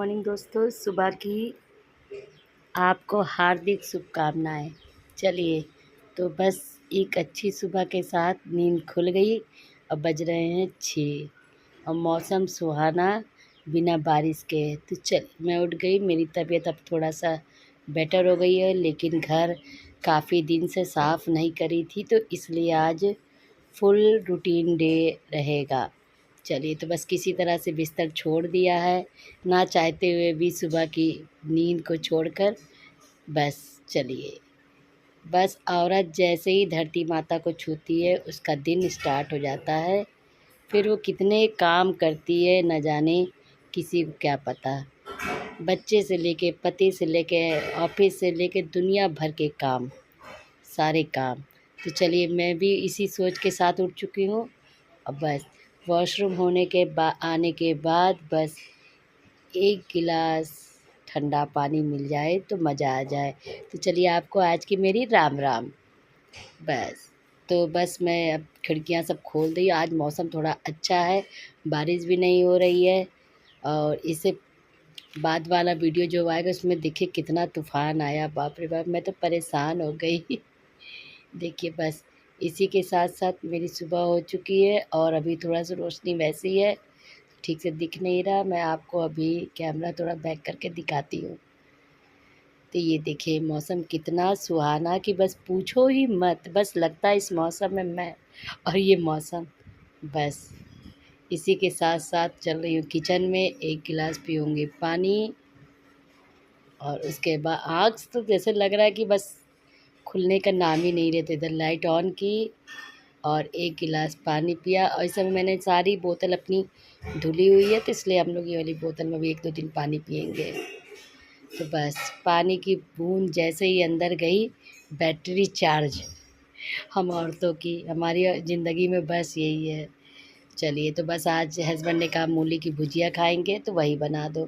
Morning दोस्तों। सुबह की आपको हार्दिक शुभकामनाएं। चलिए, तो बस एक अच्छी सुबह के साथ नींद खुल गई। अब बज रहे हैं 6 और मौसम सुहाना बिना बारिश के है। तो चल मैं उठ गई। मेरी तबीयत अब थोड़ा सा बेटर हो गई है, लेकिन घर काफ़ी दिन से साफ़ नहीं करी थी, तो इसलिए आज फुल रूटीन डे रहेगा। चलिए, तो बस किसी तरह से बिस्तर छोड़ दिया है, ना चाहते हुए भी सुबह की नींद को छोड़कर। बस चलिए, बस औरत जैसे ही धरती माता को छूती है उसका दिन स्टार्ट हो जाता है। फिर वो कितने काम करती है न जाने किसी को क्या पता। बच्चे से लेके, पति से लेके, ऑफिस से लेके दुनिया भर के काम, सारे काम। तो चलिए, मैं भी इसी सोच के साथ उठ चुकी हूँ। अब बस वॉशरूम होने के आने के बाद बस एक गिलास ठंडा पानी मिल जाए तो मज़ा आ जाए। तो चलिए, आपको आज की मेरी राम राम। बस, तो बस मैं अब खिड़कियाँ सब खोल दी। आज मौसम थोड़ा अच्छा है, बारिश भी नहीं हो रही है। और इससे बाद वाला वीडियो जो आएगा उसमें देखिए कितना तूफ़ान आया, बाप रे बाप, मैं तो परेशान हो गई। देखिए, बस इसी के साथ साथ मेरी सुबह हो चुकी है और अभी थोड़ा सा रोशनी वैसी है, ठीक से दिख नहीं रहा। मैं आपको अभी कैमरा थोड़ा बैक करके दिखाती हूँ। तो ये देखिए मौसम कितना सुहाना कि बस पूछो ही मत। बस लगता है इस मौसम में मैं और ये मौसम। बस इसी के साथ साथ चल रही हूँ किचन में, एक गिलास पीऊँगी पानी। और उसके बाद आँख तो जैसे लग रहा है कि बस खुलने का नाम ही नहीं लेते। इधर लाइट ऑन की और एक गिलास पानी पिया। और इस समय मैंने सारी बोतल अपनी धुली हुई है, तो इसलिए हम लोग ये वाली बोतल में भी 1-2 दिन पानी पिएंगे। तो बस पानी की बूंद जैसे ही अंदर गई, बैटरी चार्ज। हम औरतों की, हमारी ज़िंदगी में बस यही है। चलिए, तो बस आज हस्बैंड ने कहा मूली की भुजिया खाएंगे तो वही बना दो।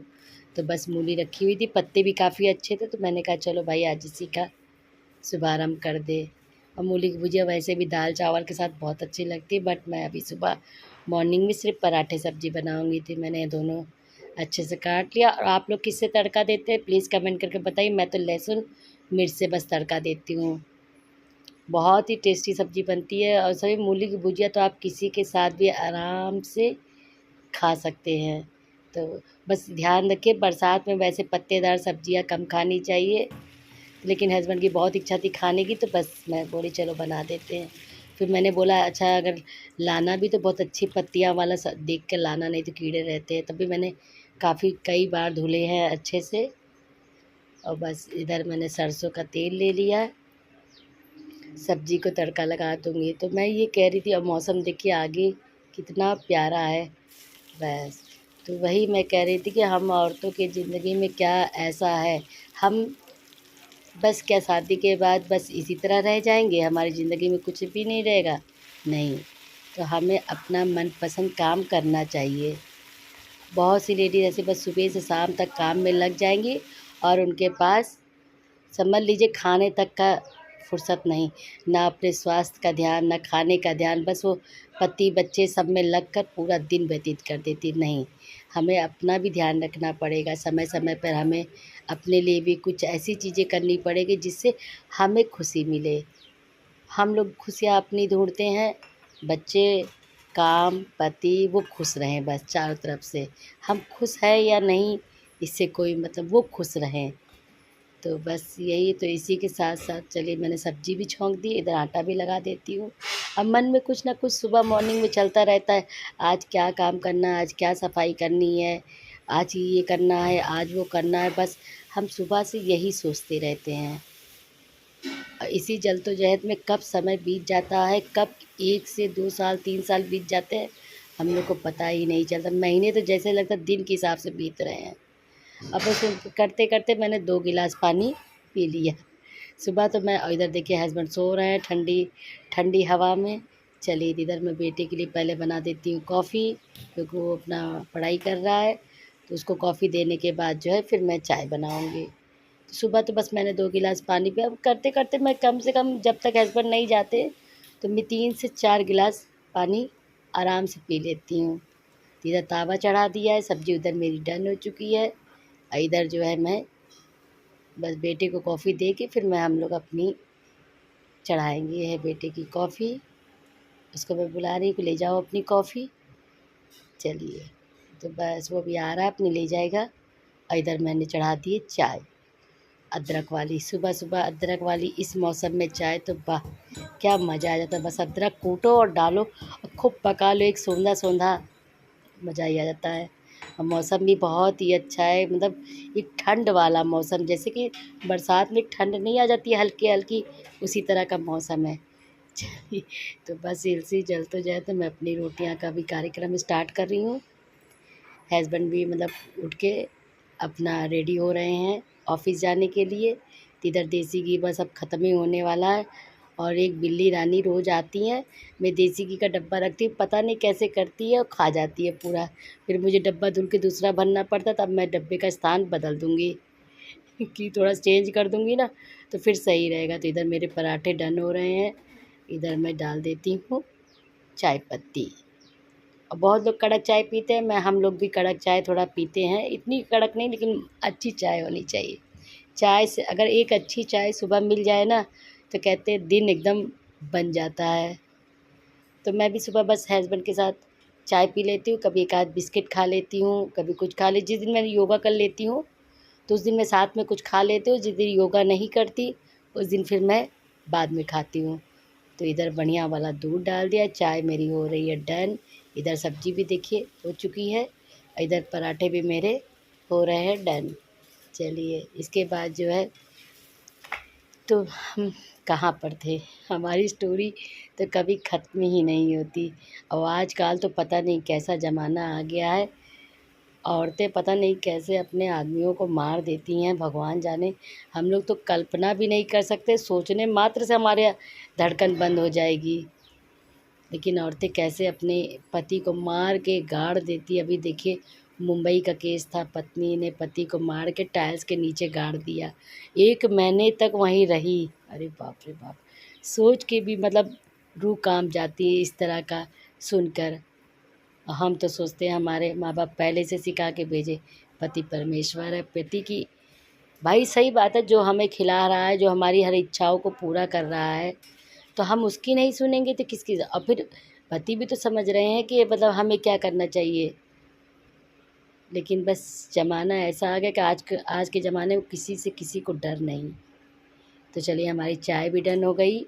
तो बस मूली रखी हुई थी, पत्ते भी काफ़ी अच्छे थे, तो मैंने कहा चलो भाई आज इसी का शुभारम्भ कर दे। और मूली की भुजिया वैसे भी दाल चावल के साथ बहुत अच्छी लगती है, बट मैं अभी सुबह मॉर्निंग में सिर्फ पराठे सब्जी बनाऊंगी थी। मैंने दोनों अच्छे से काट लिया। और आप लोग किससे तड़का देते हैं प्लीज़ कमेंट करके बताइए। मैं तो लहसुन मिर्च से बस तड़का देती हूँ। बहुत ही टेस्टी सब्ज़ी बनती है। और सभी मूली की भुजिया तो आप किसी के साथ भी आराम से खा सकते हैं। तो बस ध्यान रखिए, बरसात में वैसे पत्तेदार सब्जियां कम खानी चाहिए, लेकिन हस्बैंड की बहुत इच्छा थी खाने की, तो बस मैं बोली चलो बना देते हैं। फिर मैंने बोला अच्छा अगर लाना भी तो बहुत अच्छी पत्तियाँ वाला देख कर लाना, नहीं तो कीड़े रहते हैं। तभी मैंने काफ़ी कई बार धुले हैं अच्छे से। और बस इधर मैंने सरसों का तेल ले लिया, सब्जी को तड़का लगा दूँगी। तो मैं ये कह रही थी, अब मौसम देखिए आगे कितना प्यारा है। बस, तो वही मैं कह रही थी कि हम औरतों की ज़िंदगी में क्या ऐसा है, हम बस क्या शादी के बाद बस इसी तरह रह जाएंगे, हमारी ज़िंदगी में कुछ भी नहीं रहेगा? नहीं, तो हमें अपना मनपसंद काम करना चाहिए। बहुत सी लेडीज ऐसे बस सुबह से शाम तक काम में लग जाएंगी और उनके पास समझ लीजिए खाने तक का फुर्सत नहीं, ना अपने स्वास्थ्य का ध्यान, ना खाने का ध्यान। बस वो पति बच्चे सब में लगकर पूरा दिन व्यतीत कर देती। नहीं, हमें अपना भी ध्यान रखना पड़ेगा। समय समय पर हमें अपने लिए भी कुछ ऐसी चीज़ें करनी पड़ेगी जिससे हमें खुशी मिले। हम लोग खुशियाँ अपनी ढूंढते हैं, बच्चे, काम, पति, वो खुश रहें बस चारों तरफ से। हम खुश हैं या नहीं इससे कोई मतलब, वो खुश रहें। तो बस यही, तो इसी के साथ साथ चलिए मैंने सब्ज़ी भी छौंक दी, इधर आटा भी लगा देती हूँ। अब मन में कुछ ना कुछ सुबह मॉर्निंग में चलता रहता है, आज क्या काम करना है, आज क्या सफाई करनी है, आज ये करना है, आज वो करना है। बस हम सुबह से यही सोचते रहते हैं। और इसी जल्दोजहद में कब समय बीत जाता है, कब 1 से 2 साल 3 साल बीत जाते हैं, हम लोग को पता ही नहीं चलता। महीने तो जैसे लगता है दिन के हिसाब से बीत रहे हैं। अब बस करते करते मैंने 2 गिलास पानी पी लिया। सुबह तो मैं, और इधर देखिए हस्बैंड सो रहे हैं ठंडी ठंडी हवा में। चलिए, इधर मैं बेटे के लिए पहले बना देती हूँ कॉफ़ी, क्योंकि वो अपना पढ़ाई कर रहा है। तो उसको कॉफ़ी देने के बाद जो है फिर मैं चाय बनाऊँगी। तो सुबह तो बस मैंने 2 गिलास पानी पिया। अब करते करते मैं कम से कम, जब तक हस्बैंड नहीं जाते, तो मैं 3 से 4 गिलास पानी आराम से पी लेती हूँ। इधर तावा चढ़ा दिया है, सब्ज़ी उधर मेरी डन हो चुकी है। इधर जो है मैं बस बेटे को कॉफ़ी दे के फिर हम लोग अपनी चढ़ाएंगे। ये है बेटे की कॉफ़ी, उसको मैं बुला रही हूँ कि ले जाओ अपनी कॉफ़ी। चलिए, तो बस वो भी आ रहा है, अपनी ले जाएगा। और इधर मैंने चढ़ा दी है चाय अदरक वाली। सुबह सुबह अदरक वाली इस मौसम में चाय, तो वाह क्या मज़ा आ जाता है। बस अदरक कूटो और डालो और खूब पका लो, एक सोंधा सोंधा मज़ा ही आ जाता है। और मौसम भी बहुत ही अच्छा है, मतलब एक ठंड वाला मौसम, जैसे कि बरसात में ठंड नहीं आ जाती है हल्की हल्की, उसी तरह का मौसम है। चलिए, तो बस इसी जल तो जाए, तो मैं अपनी रोटियां का भी कार्यक्रम स्टार्ट कर रही हूँ। हस्बैंड भी मतलब उठ के अपना रेडी हो रहे हैं ऑफिस जाने के लिए। तो इधर देसी घी बस अब ख़त्म ही होने वाला है। और एक बिल्ली रानी रोज़ आती है, मैं देसी घी का डब्बा रखती हूँ, पता नहीं कैसे करती है और खा जाती है पूरा। फिर मुझे डब्बा धुल के दूसरा भरना पड़ता, तब मैं डब्बे का स्थान बदल दूँगी कि थोड़ा चेंज कर दूँगी ना, तो फिर सही रहेगा। तो इधर मेरे पराठे डन हो रहे हैं, इधर मैं डाल देती हूँ चाय पत्ती। और बहुत लोग कड़क चाय पीते हैं, हम लोग भी कड़क चाय थोड़ा पीते हैं, इतनी कड़क नहीं लेकिन अच्छी चाय होनी चाहिए। चाय से अगर एक अच्छी चाय सुबह मिल जाए ना, तो कहते हैं दिन एकदम बन जाता है। तो मैं भी सुबह बस हस्बैंड के साथ चाय पी लेती हूँ, कभी एक आध बिस्किट खा लेती हूँ, कभी कुछ खा ले। जिस दिन मैं योगा कर लेती हूँ तो उस दिन मैं साथ में कुछ खा लेती हूँ, जिस दिन योगा नहीं करती उस दिन फिर मैं बाद में खाती हूँ। तो इधर बढ़िया वाला दूध डाल दिया, चाय मेरी हो रही है डन। इधर सब्जी भी देखिए हो चुकी है, इधर पराठे भी मेरे हो रहे हैं डन। चलिए, इसके बाद जो है, तो हम कहाँ पर थे, हमारी स्टोरी तो कभी ख़त्म ही नहीं होती। और आजकल तो पता नहीं कैसा ज़माना आ गया है, औरतें पता नहीं कैसे अपने आदमियों को मार देती हैं, भगवान जाने। हम लोग तो कल्पना भी नहीं कर सकते, सोचने मात्र से हमारे धड़कन बंद हो जाएगी। लेकिन औरतें कैसे अपने पति को मार के गाड़ देती। अभी देखिए मुंबई का केस था, पत्नी ने पति को मार के टाइल्स के नीचे गाड़ दिया, 1 महीने तक वहीं रही। अरे बाप रे बाप, सोच के भी मतलब रूह कांप जाती है इस तरह का सुनकर। हम तो सोचते हैं हमारे माँ बाप पहले से सिखा के भेजे, पति परमेश्वर है। पति की भाई सही बात है, जो हमें खिला रहा है, जो हमारी हर इच्छाओं को पूरा कर रहा है, तो हम उसकी नहीं सुनेंगे तो किसकी। और फिर पति भी तो समझ रहे हैं कि मतलब हमें क्या करना चाहिए। लेकिन बस ज़माना ऐसा आ गया कि आज के ज़माने में किसी से किसी को डर नहीं। तो चलिए, हमारी चाय भी डन हो गई।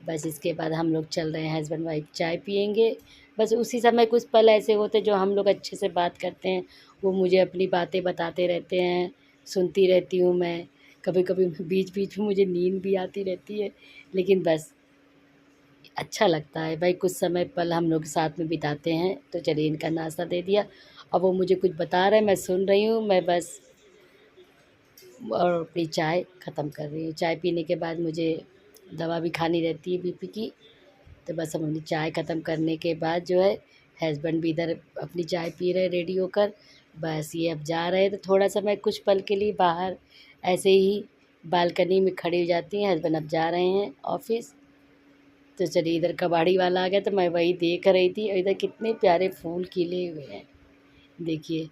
बस इसके बाद हम लोग चल रहे हैं, हस्बैंड वाइफ चाय पियेंगे। बस उसी समय कुछ पल ऐसे होते हैं जो हम लोग अच्छे से बात करते हैं, वो मुझे अपनी बातें बताते रहते हैं, सुनती रहती हूँ मैं। कभी कभी बीच बीच में मुझे नींद भी आती रहती है, लेकिन बस अच्छा लगता है भाई, कुछ समय पल हम लोग साथ में बिताते हैं। तो चलिए, इनका नाश्ता दे दिया, अब वो मुझे कुछ बता रहे हैं, मैं सुन रही हूँ। मैं बस और अपनी चाय ख़त्म कर रही हूँ। चाय पीने के बाद मुझे दवा भी खानी रहती है बीपी की। तो बस हम अपनी चाय ख़त्म करने के बाद जो है, हस्बैंड भी इधर अपनी चाय पी रहे रेडी होकर। बस ये अब जा रहे हैं, तो थोड़ा सा मैं कुछ पल के लिए बाहर ऐसे ही बालकनी में खड़ी हो जाती हैं। हस्बैंड अब जा रहे हैं ऑफिस। तो चलिए, इधर कबाड़ी वाला आ गया, तो मैं वही देख रही थी, और इधर कितने प्यारे फूल खिले हुए हैं देखिए।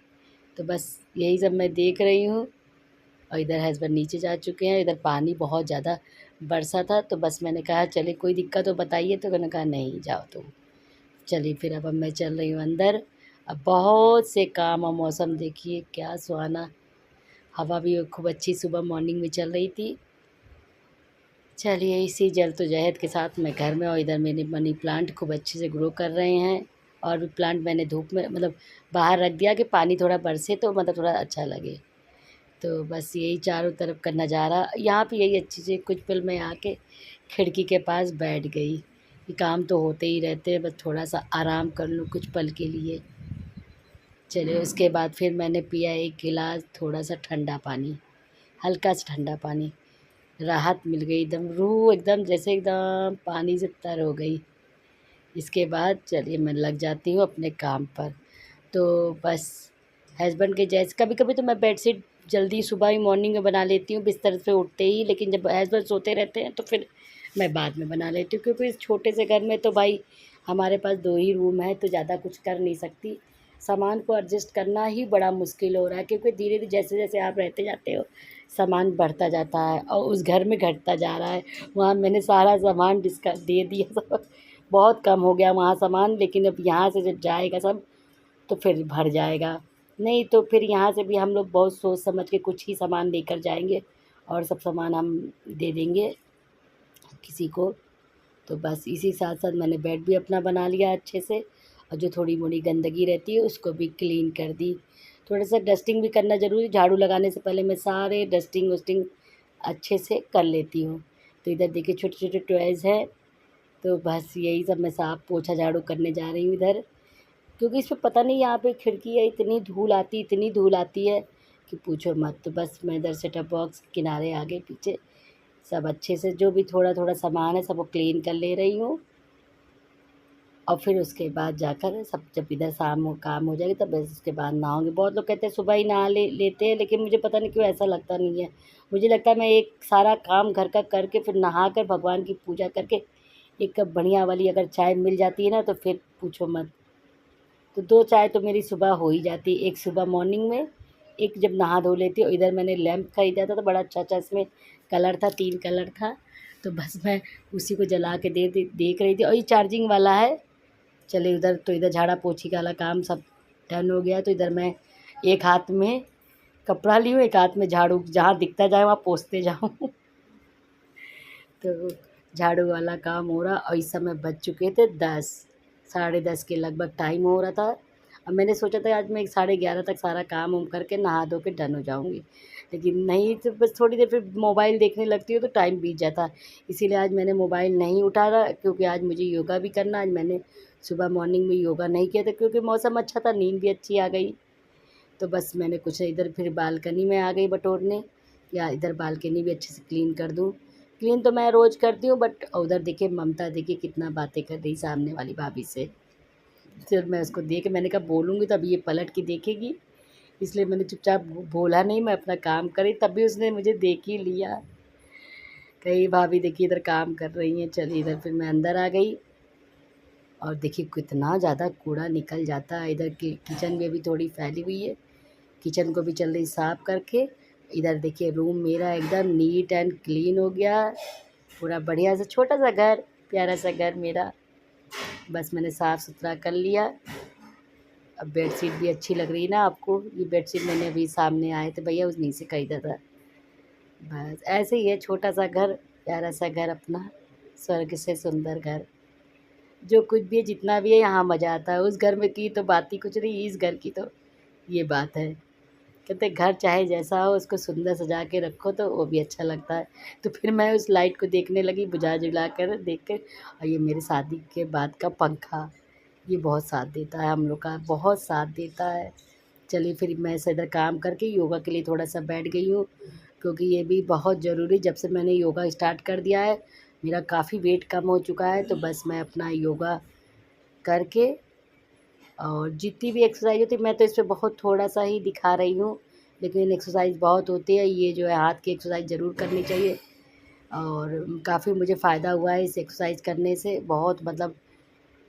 तो बस यही सब मैं देख रही हूँ। और इधर हस्बैंड नीचे जा चुके हैं, इधर पानी बहुत ज़्यादा बरसा था, तो बस मैंने कहा चलिए कोई दिक्कत हो बताइए, तो उन्होंने कहा नहीं जाओ तुम। चलिए, फिर अब मैं चल रही हूँ अंदर। अब बहुत से काम, और मौसम देखिए क्या सुहाना, हवा भी खूब अच्छी सुबह मॉर्निंग में चल रही थी। चलिए, इसी जद्दोजहद के साथ मैं घर में, और इधर मेरे मनी प्लांट खूब अच्छे से ग्रो कर रहे हैं। और भी प्लांट मैंने धूप में मतलब बाहर रख दिया कि पानी थोड़ा बरसे तो मतलब थोड़ा अच्छा लगे। तो बस यही चारों तरफ का नज़ारा, यहाँ पे यही अच्छी सी कुछ पल मैं आके खिड़की के पास बैठ गई कि काम तो होते ही रहते हैं, बस थोड़ा सा आराम कर लूँ कुछ पल के लिए। चलिए, उसके बाद फिर मैंने पिया एक गिलास थोड़ा सा ठंडा पानी, हल्का सा ठंडा पानी। राहत मिल गई, एकदम रूह एकदम जैसे एकदम पानी से तर हो गई। इसके बाद चलिए मैं लग जाती हूँ अपने काम पर। तो बस हस्बैंड के जैसे कभी कभी तो मैं बेडशीट जल्दी सुबह ही मॉर्निंग में बना लेती हूँ बिस्तर से उठते ही, लेकिन जब हस्बैंड सोते रहते हैं तो फिर मैं बाद में बना लेती हूँ, क्योंकि इस छोटे से घर में तो भाई हमारे पास 2 ही रूम है, तो ज़्यादा कुछ कर नहीं सकती। सामान को एडजस्ट करना ही बड़ा मुश्किल हो रहा है, क्योंकि धीरे धीरे जैसे जैसे आप रहते जाते हो सामान बढ़ता जाता है और उस घर में घटता जा रहा है। वहाँ मैंने सारा सामान डिस्का दे दिया सब, बहुत कम हो गया वहाँ सामान, लेकिन अब यहाँ से जब जाएगा सब तो फिर भर जाएगा। नहीं तो फिर यहाँ से भी हम लोग बहुत सोच समझ के कुछ ही सामान लेकर जाएंगे और सब सामान हम दे देंगे किसी को। तो बस इसी साथ साथ मैंने बेड भी अपना बना लिया अच्छे से, और जो थोड़ी मोड़ी गंदगी रहती है उसको भी क्लीन कर दी। थोड़ा सा डस्टिंग भी करना ज़रूरी, झाड़ू लगाने से पहले मैं सारे डस्टिंग वस्टिंग अच्छे से कर लेती हूँ। तो इधर देखिए छोटे छोटे टॉयज़ हैं, तो बस यही सब मैं साफ़ पोछा झाड़ू करने जा रही हूँ इधर, क्योंकि इस पे पता नहीं यहाँ पे खिड़की है, इतनी धूल आती है कि पूछो मत। तो बस मैं इधर सेटअप बॉक्स किनारे आगे पीछे सब अच्छे से जो भी थोड़ा थोड़ा सामान है सबको क्लीन कर ले रही हूँ, और फिर उसके बाद जाकर सब जब इधर शाम को काम हो जाएगी तब बस उसके बाद नहाऊँगी। बहुत लोग कहते हैं सुबह ही नहा लेते हैं, लेकिन मुझे पता नहीं क्यों ऐसा लगता नहीं है। मुझे लगता है मैं एक सारा काम घर का करके फिर नहा कर भगवान की पूजा करके एक कप बढ़िया वाली अगर चाय मिल जाती है ना तो फिर पूछो मत। तो 2 चाय तो मेरी सुबह हो ही जाती है, एक सुबह मॉर्निंग में, एक जब नहा धो लेती हूँ। इधर मैंने लैंप खरीदा था तो बड़ा अच्छा इसमें कलर था, 3 कलर था, तो बस मैं उसी को जला के देख रही थी, और ये चार्जिंग वाला है। चलिए उधर तो इधर झाड़ा पोछी वाला काम सब डन हो गया, तो इधर मैं एक हाथ में कपड़ा ली हूँ, एक हाथ में झाड़ू, जहाँ दिखता जाए वहाँ पोंछते जाऊँ। तो झाड़ू वाला काम हो रहा, और इस समय बज चुके थे 10, साढ़े 10 के लगभग टाइम हो रहा था। अब मैंने सोचा था आज मैं 11:30 तक सारा काम उम करके नहा धो के डन हो जाऊँगी, लेकिन नहीं, तो बस थोड़ी देर फिर मोबाइल देखने लगती हूँ तो टाइम बीत जाता है। इसीलिए आज मैंने मोबाइल नहीं उठाया, क्योंकि आज मुझे योगा भी करना। आज मैंने सुबह मॉर्निंग में योगा नहीं किया था क्योंकि मौसम अच्छा था, नींद भी अच्छी आ गई। तो बस मैंने कुछ इधर फिर बालकनी में आ गई बटोरने, या इधर बालकनी भी अच्छे से क्लीन कर दूँ। क्लीन तो मैं रोज़ करती हूँ, बट उधर देखिए ममता देखिए कितना बातें कर रही सामने वाली भाभी से। फिर मैं उसको देख के मैंने कहा बोलूँगी तो अभी ये पलट के देखेगी, इसलिए मैंने चुपचाप बोला नहीं, मैं अपना काम करी, तब भी उसने मुझे देख ही लिया। कही भाभी देखिए इधर काम कर रही हैं। चलिए इधर फिर मैं अंदर आ गई, और देखिए कितना ज़्यादा कूड़ा निकल जाता है। इधर की किचन में भी थोड़ी फैली हुई है, किचन को भी चल रही साफ़ करके। इधर देखिए रूम मेरा एकदम नीट एंड क्लीन हो गया, पूरा बढ़िया से छोटा सा घर, प्यारा सा घर मेरा, बस मैंने साफ़ सुथरा कर लिया। अब बेडशीट भी अच्छी लग रही है ना आपको, ये बेडशीट मैंने अभी सामने आए थे भैया उन्हीं से खरीदा था। बस ऐसे ही है छोटा सा घर, प्यारा सा घर अपना, स्वर्ग से सुंदर घर। जो कुछ भी है जितना भी है यहाँ मज़ा आता है, उस घर में की तो बात ही कुछ नहीं, इस घर की तो ये बात है। कहते घर चाहे जैसा हो उसको सुंदर सजा के रखो तो वो भी अच्छा लगता है। तो फिर मैं उस लाइट को देखने लगी, बुझा जुला कर देख कर, और ये मेरी शादी के बाद का पंखा, ये बहुत साथ देता है हम लोग का, बहुत साथ देता है। चलिए फिर मैं ऐसे इधर काम करके योगा के लिए थोड़ा सा बैठ गई हूँ, क्योंकि ये भी बहुत ज़रूरी, जब से मैंने योगा स्टार्ट कर दिया है मेरा काफ़ी वेट कम हो चुका है। तो बस मैं अपना योगा करके, और जितनी भी एक्सरसाइज होती है मैं तो इस पे बहुत थोड़ा सा ही दिखा रही हूँ, लेकिन एक्सरसाइज बहुत होती है। ये जो है हाथ की एक्सरसाइज ज़रूर करनी चाहिए, और काफ़ी मुझे फ़ायदा हुआ है इस एक्सरसाइज करने से, बहुत मतलब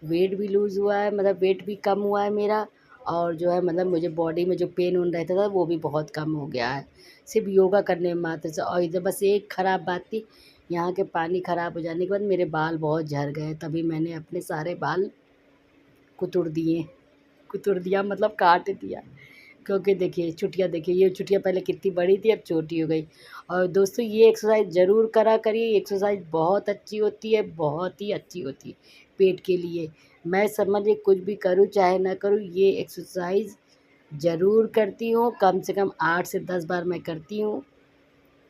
वेट भी लूज़ हुआ है, मतलब वेट भी कम हुआ है मेरा, और जो है मतलब मुझे बॉडी में जो पेन उन रहता था वो भी बहुत कम हो गया है, सिर्फ योगा करने मात्र से। और इधर बस एक ख़राब बात थी, यहाँ के पानी ख़राब हो जाने के बाद मेरे बाल बहुत झड़ गए, तभी मैंने अपने सारे बाल कुतुर दिए, कुतुर दिया मतलब काट दिया। क्योंकि देखिए चुटिया, देखिए ये चुटिया पहले कितनी बड़ी थी अब छोटी हो गई। और दोस्तों ये एक्सरसाइज ज़रूर करा करिए, एक्सरसाइज बहुत अच्छी होती है, बहुत ही अच्छी होती है पेट के लिए। मैं समझिए कुछ भी करूँ चाहे ना करूँ, ये एक्सरसाइज ज़रूर करती हूँ, कम से कम 8 से 10 बार मैं करती हूँ।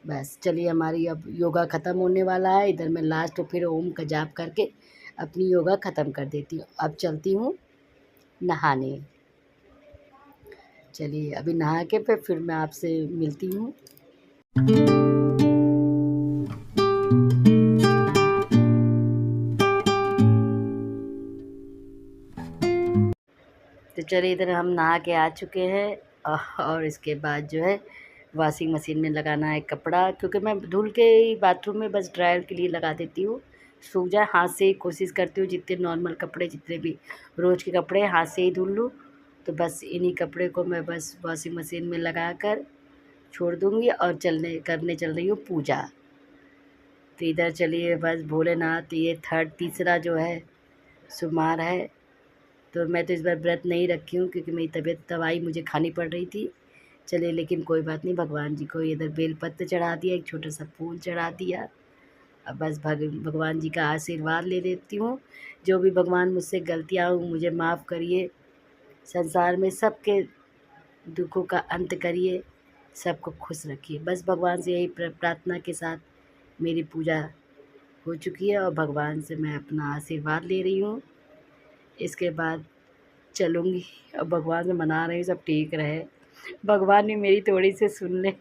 बस चलिए हमारी अब योगा ख़त्म होने वाला है, इधर मैं लास्ट फिर ओम का जाप करके अपनी योगा ख़त्म कर देती हूँ। अब चलती हूँ नहाने। चलिए अभी नहा के फिर मैं आपसे मिलती हूँ। तो चलिए इधर हम नहा के आ चुके हैं, और इसके बाद जो है वॉशिंग मशीन में लगाना है कपड़ा, क्योंकि मैं धुल के ही बाथरूम में बस ड्रायर के लिए लगा देती हूँ, सूख जाए। हाथ से ही कोशिश करती हूँ जितने नॉर्मल कपड़े, जितने भी रोज़ के कपड़े हाथ से ही धुल लूँ, तो बस इन्हीं कपड़े को मैं बस वॉशिंग मशीन में लगा कर छोड़ दूँगी और करने चल रही हूँ पूजा। तो इधर चलिए बस भोलेनाथ, ये तीसरा जो है सोमवार है। तो मैं तो इस बार व्रत नहीं रखी हूँ क्योंकि मेरी तबीयत दवाई मुझे खानी पड़ रही थी। चलिए लेकिन कोई बात नहीं, भगवान जी को इधर बेलपत्र चढ़ा दिया, एक छोटा सा फूल चढ़ा दिया। अब बस भगवान जी का आशीर्वाद ले लेती हूँ। जो भी भगवान मुझसे गलतियाँ हुई मुझे माफ़ करिए। संसार में सबके दुखों का अंत करिए, सबको खुश रखिए। बस भगवान से यही प्रार्थना के साथ मेरी पूजा हो चुकी है और भगवान से मैं अपना आशीर्वाद ले रही हूँ। इसके बाद चलूँगी और भगवान से मना रही हूँ सब ठीक रहे। भगवान भी मेरी थोड़ी सी सुन ले।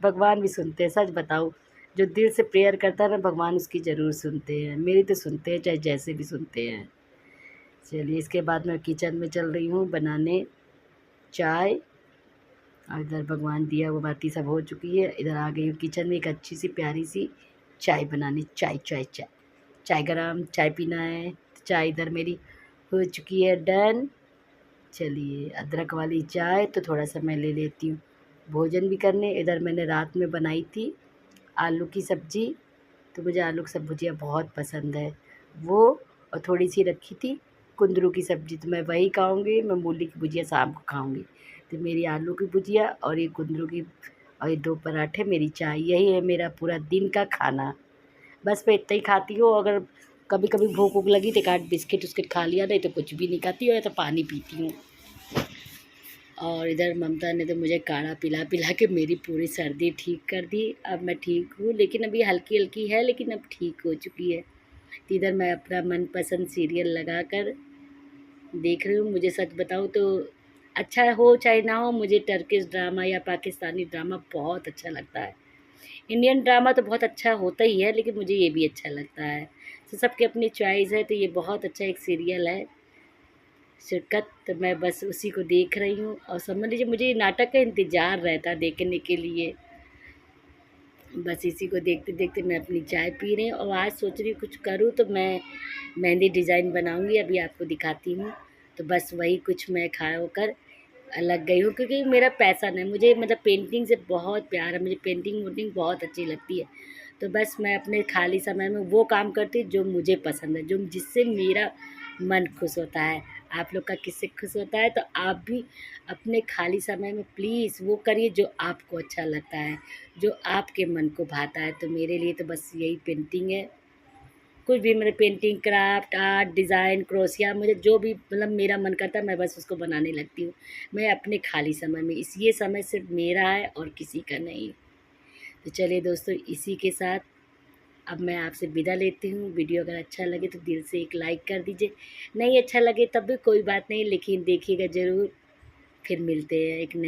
भगवान भी सुनते हैं, सच बताऊँ, जो दिल से प्रेयर करता है ना भगवान उसकी ज़रूर सुनते हैं। मेरी तो सुनते हैं, चाहे जैसे भी सुनते हैं। चलिए इसके बाद मैं किचन में चल रही हूँ बनाने चाय। और इधर भगवान दिया वो बाती सब हो चुकी है। इधर आ गई हूँ किचन में एक अच्छी सी प्यारी सी चाय बनाने। चाय चाय चाय चाय गरम, चाय पीना है। चाय इधर मेरी हो चुकी है डन। चलिए अदरक वाली चाय तो थोड़ा सा मैं ले लेती हूँ भोजन भी करने। इधर मैंने रात में बनाई थी आलू की सब्ज़ी, तो मुझे आलू की भुजिया बहुत पसंद है वो। और थोड़ी सी रखी थी कुंदरू की सब्ज़ी, तो मैं वही खाऊंगी। मैं मूली की भुजिया शाम को खाऊंगी। तो मेरी आलू की भुजिया और ये कुंदरू की और ये 2 पराठे, मेरी चाय, यही है मेरा पूरा दिन का खाना। बस मैं इतना ही खाती हूँ। अगर कभी कभी भूख वूख लगी तो एक आध बिस्किट उस्किट खा लिया, नहीं तो कुछ भी नहीं खाती हूँ, या तो पानी पीती हूँ। और इधर ममता ने तो मुझे काढ़ा पिला पिला के मेरी पूरी सर्दी ठीक कर दी। अब मैं ठीक हूँ, लेकिन अभी हल्की हल्की है, लेकिन अब ठीक हो चुकी है। तो इधर मैं अपना मनपसंद सीरियल लगा कर देख रही हूँ। मुझे सच बताऊँ तो अच्छा हो चाहे ना हो, मुझे टर्किश ड्रामा या पाकिस्तानी ड्रामा बहुत अच्छा लगता है। इंडियन ड्रामा तो बहुत अच्छा होता ही है, लेकिन मुझे ये भी अच्छा लगता है। तो सबकी अपनी चॉइस है। तो ये बहुत अच्छा एक सीरियल है शिरकत, तो मैं बस उसी को देख रही हूँ। और समझ लीजिए मुझे नाटक का इंतज़ार रहता देखने के लिए। बस इसी को देखते देखते मैं अपनी चाय पी रही हूँ। और आज सोच रही हूँ कुछ करूँ, तो मैं मेहंदी डिज़ाइन बनाऊँगी, अभी आपको दिखाती हूँ। तो बस वही कुछ मैं खा होकर लग गई हूँ, क्योंकि मेरा पैशन है। मुझे मतलब पेंटिंग से बहुत प्यार है, मुझे पेंटिंग वूटिंग बहुत अच्छी लगती है। तो बस मैं अपने खाली समय में वो काम करती हूँ जो मुझे पसंद है, जो जिससे मेरा मन खुश होता है। आप लोग का किससे खुश होता है? तो आप भी अपने खाली समय में प्लीज़ वो करिए जो आपको अच्छा लगता है, जो आपके मन को भाता है। तो मेरे लिए तो बस यही पेंटिंग है। कुछ भी मेरे painting, craft, art, design, crochet, मुझे जो भी मतलब मेरा मन करता है मैं बस उसको बनाने लगती हूँ। मैं अपने खाली समय में ये समय सिर्फ मेरा है और किसी का नहीं। तो चलिए दोस्तों, इसी के साथ अब मैं आपसे विदा लेती हूँ। वीडियो अगर अच्छा लगे तो दिल से एक लाइक कर दीजिए। नहीं अच्छा लगे तब भी कोई बात नहीं, लेकिन देखिएगा ज़रूर। फिर मिलते हैं एक नए